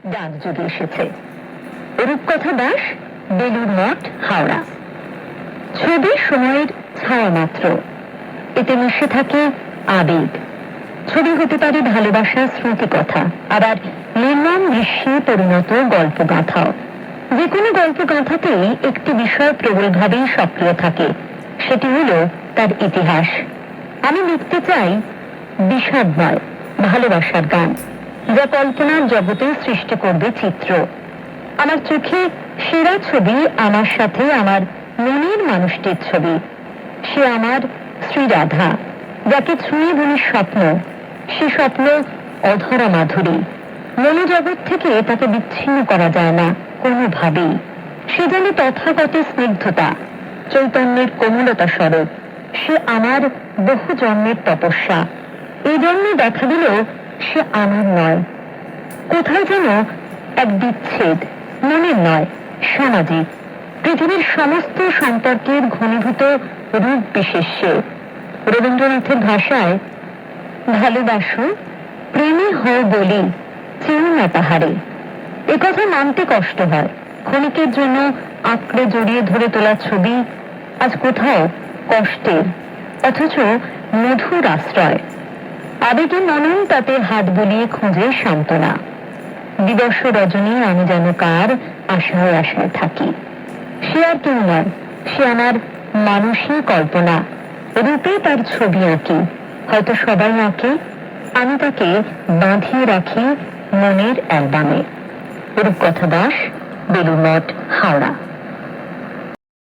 ডাক যুগে এসেছে। রূপকথা দাস, বেলুড় মঠ, হাওড়া। ছবি সময়ের ছায়া মাত্র, এতে মিশে থাকে আবেগ। ছবি হতে পারে ভালোবাসার স্মৃতি কথা, আবার নির্মম দৃশ্যে পরিণত গল্প গাথাও। যে কোনো গল্প গাথাতেই একটি বিষয় প্রবলভাবেই সক্রিয় থাকে, সেটি হলো তার ইতিহাস। আমি লিখতে চাই বিষাদময় ভালোবাসার গান, যা কল্পনার জগতে সৃষ্টি করবে চিত্র। আমার চোখে সেরা ছবি আমার সাথে আমার মনের মানুষটির ছবি। সে আমার শ্রীরাধা, যাকে ছুঁয়ে বলি স্বপ্ন। সে স্বপ্ন অধরা মাধুরী, মনোজগৎ থেকে তাকে বিচ্ছিন্ন করা যায় না কোনোভাবেই। সে যেন তথাগত স্নিগ্ধতা, চৈতন্যের কোমলতা স্বরূপ। সে আমার বহু জন্মের তপস্যা। এই জন্মে দেখা দিলেও সে আমার নয়। কোথায় যেন এক বিচ্ছেদ, মনের নয়, সামাজিক। পৃথিবীর সমস্ত সম্পর্কের ঘনীভূত রূপ বিশেষ্যে। রবীন্দ্রনাথের ভাষায়, ভালোবাসো প্রেমী হও বলি চেও না তাহারে। একথা মানতে কষ্ট হয়। ক্ষণিকের জন্য আঁকড়ে জড়িয়ে ধরে তোলা ছবি আজ কোথাও কষ্টের, অথচ মধুর আশ্রয়। আবেগে মনন তাতে হাত বুলিয়ে খুঁজে সান্ত্বনা। দিবস রজনী আমি যেন কার আশায় আশায় থাকি। সে আর কেউ নয়, সে আমার মানুষই কল্পনা। রূপে তার ছবি আঁকি, হয়তো সবাই আঁকে, আমি তাকে বাঁধিয়ে রাখি মনের অ্যালবামে। রূপকথা দাস, বেলুড় মঠ, হাওড়া।